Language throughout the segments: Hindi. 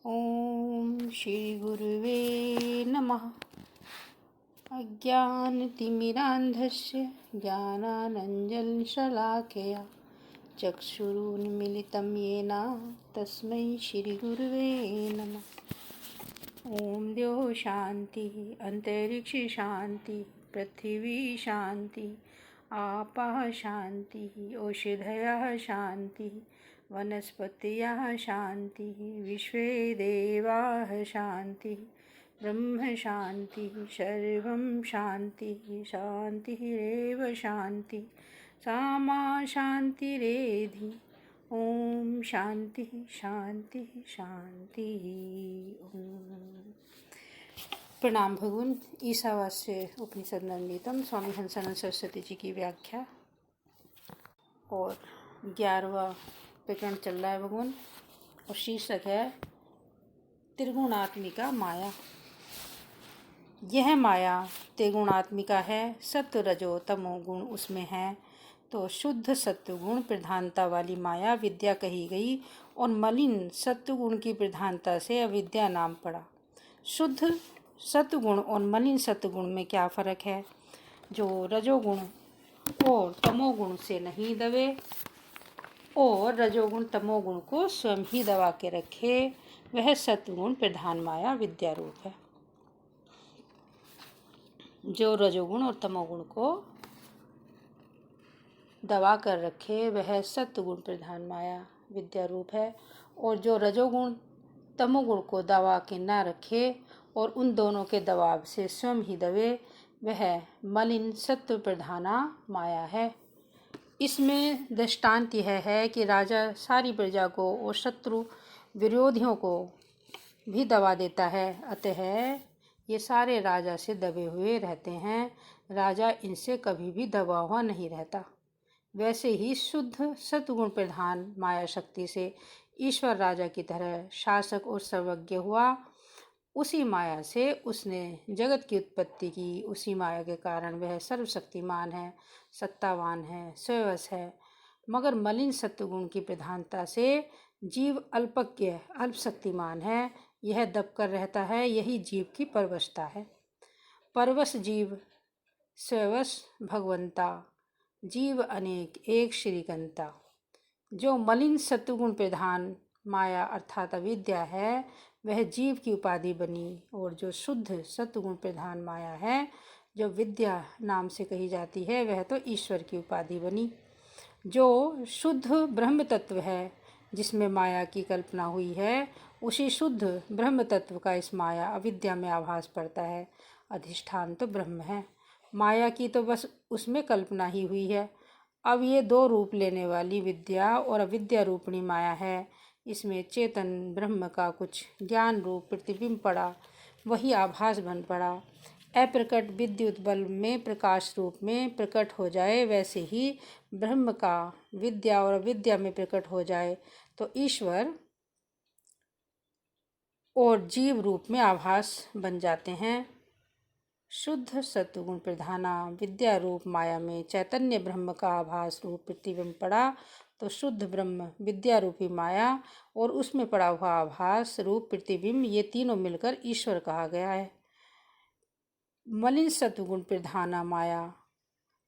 ओम श्री गुरुवे नमः। अज्ञानतिमिरान्धस्य ज्ञानानञ्जनशलाकया चक्षुरुन्मीलितं येन तस्मै श्रीगुरुवे नमः। ओम द्यो शांति अंतरिक्ष शांति पृथ्वी शांति आपः शांति औषधयः शांति वनस्पतयः शांति विश्वे देवाः शांति ब्रह्म शांति सर्वं शांति शांतिरेव शांति सामा शांतिरेधि। ओम शांति शांति शांति। ओम। प्रणाम भगवान। ईशावास्य उपनिषद नवनीतम स्वामी हंसानंद सरस्वती जी की व्याख्या और 11वां प्रकरण चल रहा है भगवान, और शीर्षक है त्रिगुणात्मिका माया। यह माया त्रिगुणात्मिका है, सत्व रजो तमो गुण उसमें है, तो शुद्ध सत्व गुण प्रधानता वाली माया विद्या कही गई और मलिन सत्व गुण की प्रधानता से अविद्या नाम पड़ा। शुद्ध सत्वगुण और मलिन सत्वगुण में क्या फर्क है? जो रजोगुण और तमोगुण से नहीं दबे और रजोगुण तमोगुण को स्वयं ही दबा के रखे, वह सत्वगुण प्रधान माया विद्या रूप है। जो रजोगुण और तमोगुण को दबा कर रखे, वह सत्वगुण प्रधान माया विद्या रूप है। और जो रजोगुण तमोगुण को दबा के न रखे और उन दोनों के दबाव से स्वयं ही दबे, वह मलिन सत्व प्रधाना माया है। इसमें दृष्टांत यह है कि राजा सारी प्रजा को और शत्रु विरोधियों को भी दबा देता है, अतः ये सारे राजा से दबे हुए रहते हैं, राजा इनसे कभी भी दबा हुआ नहीं रहता। वैसे ही शुद्ध सत्वगुण प्रधान माया शक्ति से ईश्वर राजा की तरह शासक और सर्वज्ञ हुआ। उसी माया से उसने जगत की उत्पत्ति की, उसी माया के कारण वह सर्वशक्तिमान है, सत्तावान है, स्वयवश है। मगर मलिन सत्वगुण की प्रधानता से जीव अल्पज्ञ अल्पशक्तिमान है, यह दबकर रहता है। यही जीव की परवशता है। परवश जीव स्वयवश भगवंता, जीव अनेक एक श्रीकंता। जो मलिन सत्वगुण प्रधान माया अर्थात अविद्या है, वह जीव की उपाधि बनी, और जो शुद्ध सत्वगुण प्रधान माया है, जो विद्या नाम से कही जाती है, वह तो ईश्वर की उपाधि बनी। जो शुद्ध ब्रह्म तत्व है, जिसमें माया की कल्पना हुई है, उसी शुद्ध ब्रह्म तत्व का इस माया अविद्या में आभास पड़ता है। अधिष्ठान तो ब्रह्म है, माया की तो बस उसमें कल्पना ही हुई है। अब ये दो रूप लेने वाली विद्या और अविद्या रूपणी माया है, इसमें चेतन ब्रह्म का कुछ ज्ञान रूप प्रतिबिंब पड़ा, वही आभास बन पड़ा। अप्रकट विद्युत बल्ब में प्रकाश रूप में प्रकट हो जाए, वैसे ही ब्रह्म का विद्या और अविद्या में प्रकट हो जाए, तो ईश्वर और जीव रूप में आभास बन जाते हैं। शुद्ध सत्वगुण प्रधाना विद्या रूप माया में चैतन्य ब्रह्म का आभास रूप प्रतिबिंब पड़ा, तो शुद्ध ब्रह्म विद्या रूपी माया और उसमें पड़ा हुआ आभास रूप प्रतिबिंब, ये तीनों मिलकर ईश्वर कहा गया है। मलिन सत्वगुण प्रधाना माया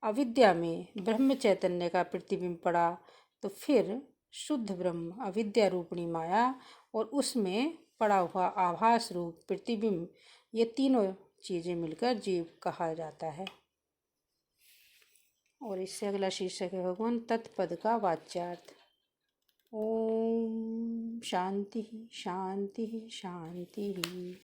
अविद्या में ब्रह्म चैतन्य का प्रतिबिंब पड़ा, तो फिर शुद्ध ब्रह्म अविद्या रूपणी माया और उसमें पड़ा हुआ आभास रूप प्रतिबिंब, ये तीनों चीज़ें मिलकर जीव कहा जाता है। और इससे अगला शीर्षक है भगवान तत्पद का वाच्यार्थ। ओम शांति शांति शांति।